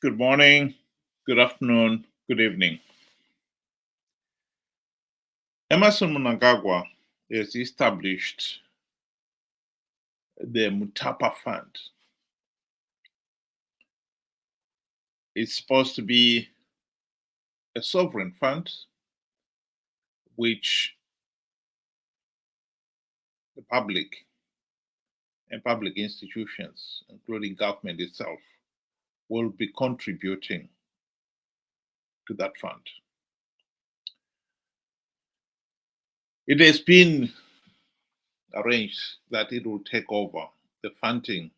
Good morning, good afternoon, good evening. Emmerson Mnangagwa has established the Mutapa Fund. It's supposed to be a sovereign fund which the public and public institutions, including government itself, will be contributing to that fund. It has been arranged that it will take over the funding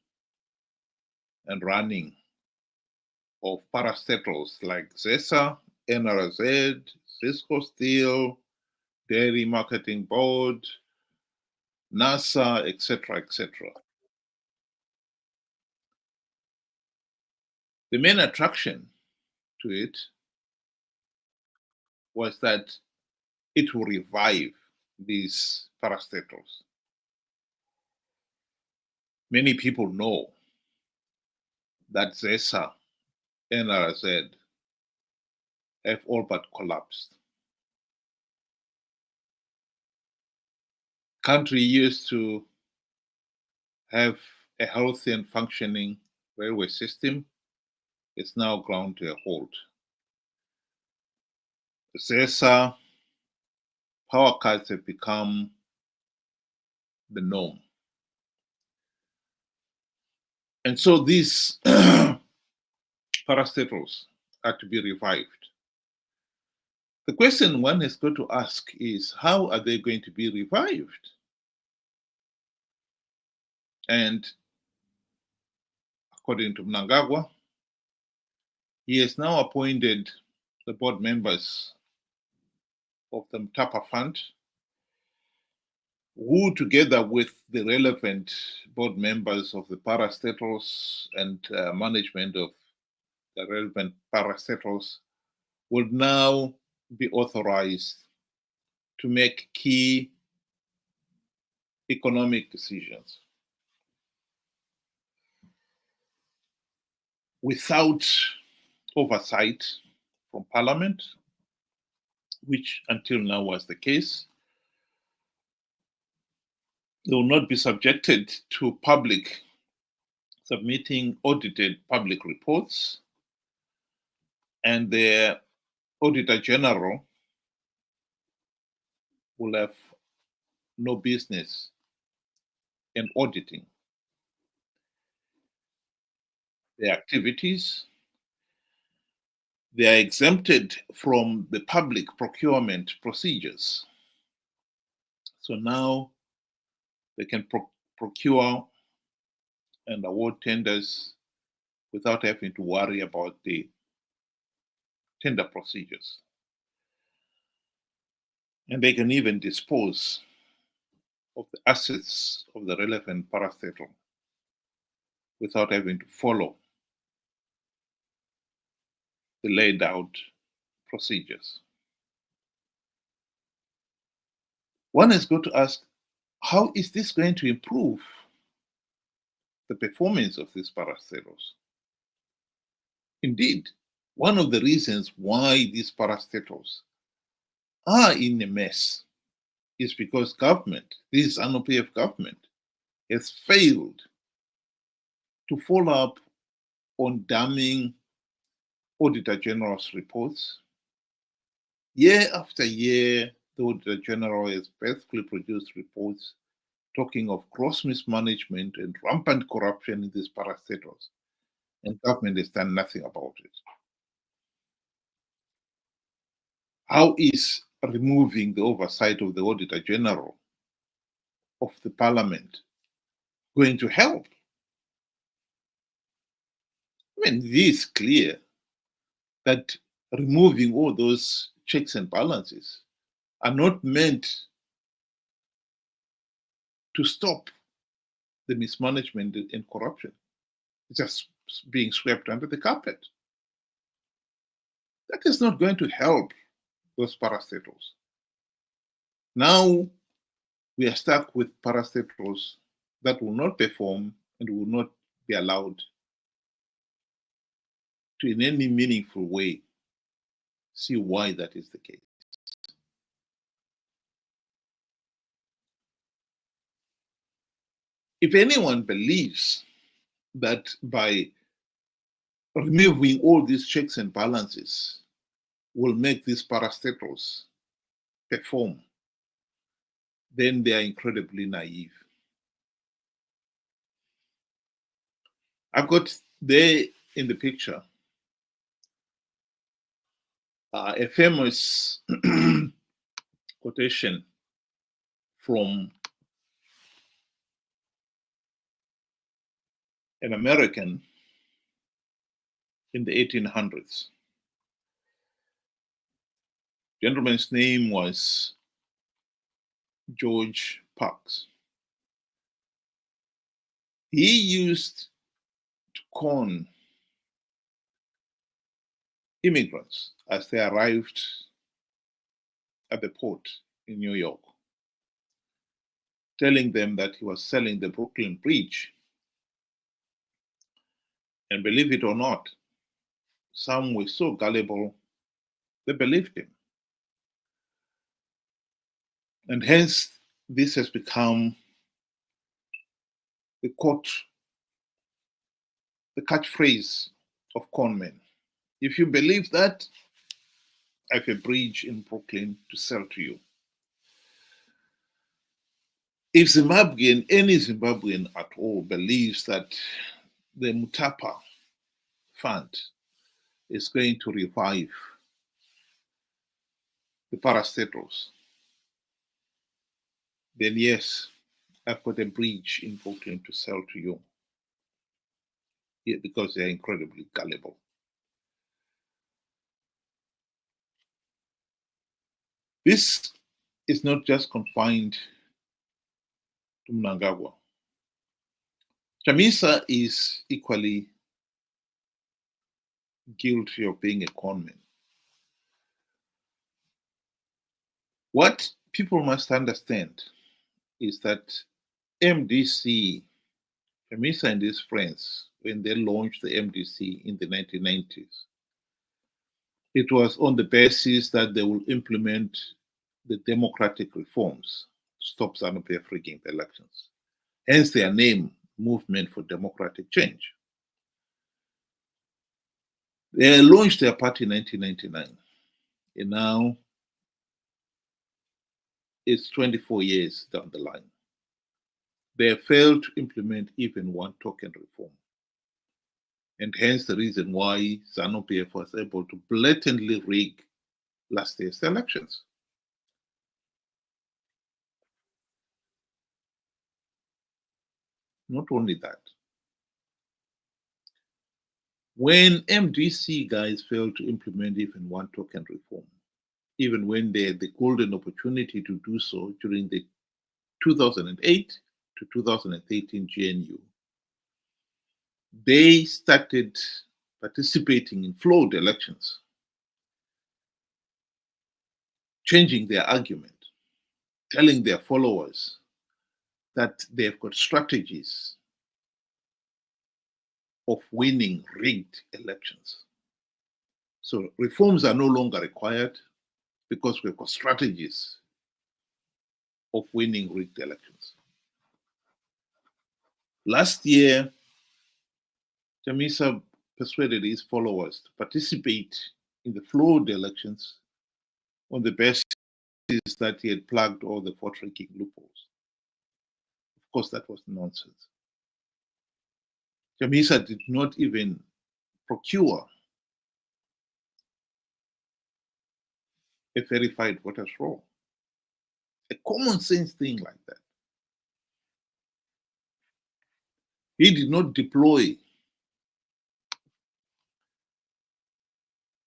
and running of parastatals like ZESA, NRZ, ZISCO Steel, Dairy Marketing Board, NASA, etc., etc. The main attraction to it was that it will revive these parastatals. Many people know that ZESA, NRZ have all but collapsed. Country used to have a healthy and functioning railway system. It's now ground to a halt. ZESA power cuts have become the norm. And so these parastatals are to be revived. The question one has got to ask is, how are they going to be revived? And according to Mnangagwa, he has now appointed the board members of the Mutapa Fund, who, together with the relevant board members of the parastatals and management of the relevant parastatals, will now be authorized to make key economic decisions without oversight from Parliament, which until now was the case. They will not be subjected to public submitting audited public reports, and the Auditor General will have no business in auditing their activities. They are exempted from the public procurement procedures. So now they can procure and award tenders without having to worry about the tender procedures. And they can even dispose of the assets of the relevant parastatal without having to follow the laid out procedures. One has got to ask, how is this going to improve the performance of these parastatals? Indeed, one of the reasons why these parastatals are in a mess is because government, this Zanu PF government, has failed to follow up on damning Auditor General's reports. Year after year, the Auditor General has basically produced reports talking of gross mismanagement and rampant corruption in these parastatals, and government has done nothing about it. How is removing the oversight of the Auditor General of the Parliament going to help? I mean, this is clear that removing all those checks and balances are not meant to stop the mismanagement and corruption. It's just being swept under the carpet. That is not going to help those parastatals. Now we are stuck with parastatals that will not perform and will not be allowed to, in any meaningful way, see why that is the case. If anyone believes that by removing all these checks and balances will make these parastatals perform, then they are incredibly naive. I've got there in the picture a famous quotation from an American in the 1800s. The gentleman's name was George Parks. He used to con immigrants as they arrived at the port in New York, telling them that he was selling the Brooklyn Bridge. And believe it or not, some were so gullible, they believed him. And hence, this has become the catchphrase of con men. If you believe that, I have a bridge in Brooklyn to sell to you. If any Zimbabwean at all believes that the Mutapa Fund is going to revive the parastatals, then yes, I've got a bridge in Brooklyn to sell to you. Yeah, because they're incredibly gullible. This is not just confined to Mnangagwa. Chamisa is equally guilty of being a conman. What people must understand is that MDC, Chamisa and his friends, when they launched the MDC in the 1990s, it was on the basis that they will implement the democratic reforms to stop Zanu PF rigging the elections. Hence their name, Movement for Democratic Change. They launched their party in 1999, and now it's 24 years down the line. They have failed to implement even one token reform. And hence the reason why Zanu PF was able to blatantly rig last year's elections. Not only that, when MDC guys failed to implement even one token reform, even when they had the golden opportunity to do so during the 2008 to 2013 GNU, they started participating in flawed elections, changing their argument, telling their followers that they've got strategies of winning rigged elections. So reforms are no longer required because we've got strategies of winning rigged elections. Last year, Chamisa persuaded his followers to participate in the flawed elections on the basis that he had plugged all the vote rigging loopholes. Of course, that was nonsense. Chamisa did not even procure a verified voters roll. A common sense thing like that. He did not deploy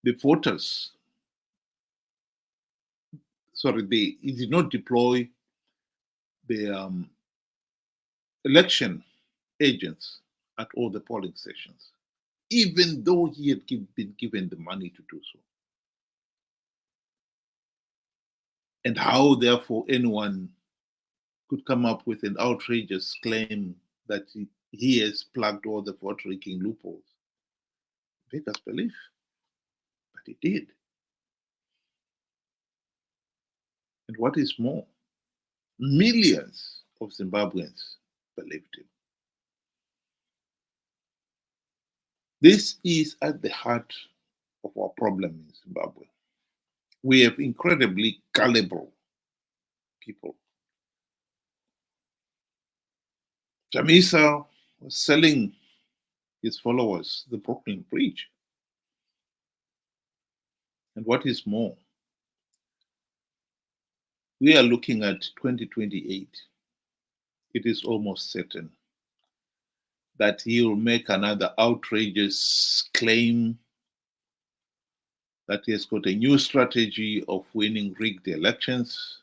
the voters. He did not deploy the election agents at all the polling stations, even though he had been given the money to do so. And how, therefore, anyone could come up with an outrageous claim that he has plugged all the vote rigging loopholes. beggars belief, but he did. And what is more, millions of Zimbabweans believed him. This is at the heart of our problem in Zimbabwe. We have incredibly gullible people. Chamisa was selling his followers the Brooklyn Bridge. And what is more, we are looking at 2028. It is almost certain that he will make another outrageous claim that he has got a new strategy of winning rigged elections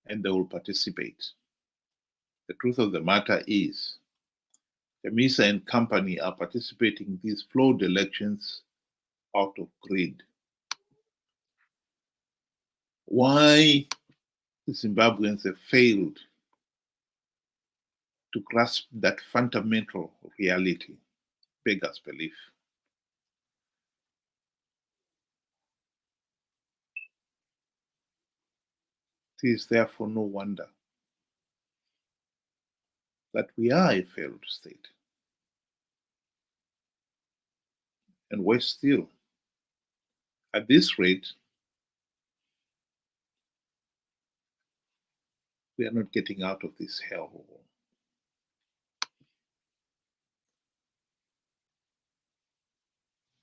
and they will participate. The truth of the matter is, Chamisa and company are participating in these flawed elections out of greed. Why the Zimbabweans have failed to grasp that fundamental reality beggars belief. It is therefore no wonder that we are a failed state. And worse still, at this rate, we are not getting out of this hellhole.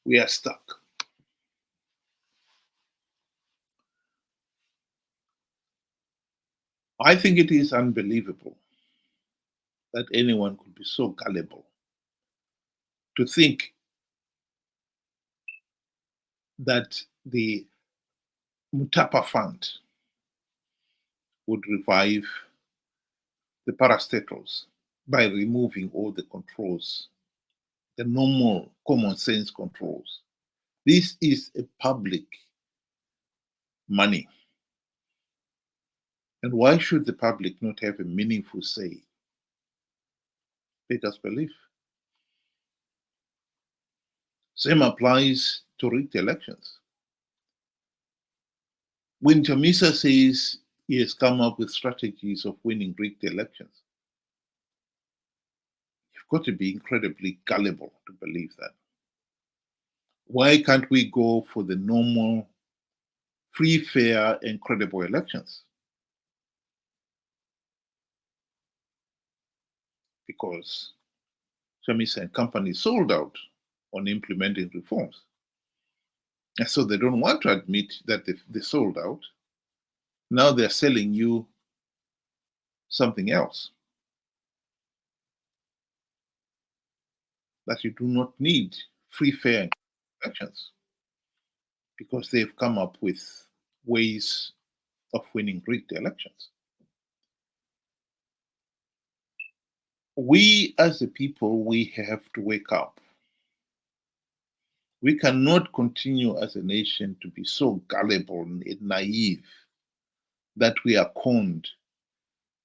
We are stuck. I think it is unbelievable that anyone could be so gullible to think that the Mutapa Fund would revive the parastatals by removing all the controls, the normal common sense controls. This is a public money. And why should the public not have a meaningful say? Beggars belief. Same applies to rigged elections. When Chamisa says he has come up with strategies of winning rigged elections, you've got to be incredibly gullible to believe that. Why can't we go for the normal, free, fair, and credible elections? Because Chamisa and company sold out on implementing reforms. And so they don't want to admit that they sold out. Now they're selling you something else. That you do not need free, fair elections because they've come up with ways of winning rigged elections. We as a people, we have to wake up. We cannot continue as a nation to be so gullible and naive that we are conned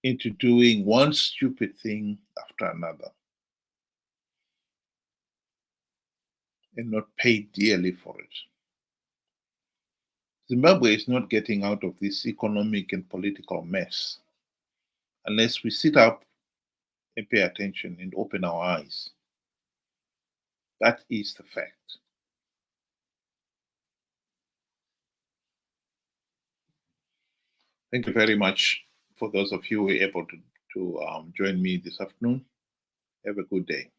into doing one stupid thing after another and not pay dearly for it. Zimbabwe is not getting out of this economic and political mess unless we sit up and pay attention and open our eyes. That is the fact. Thank you very much for those of you who were able to join me this afternoon. Have a good day.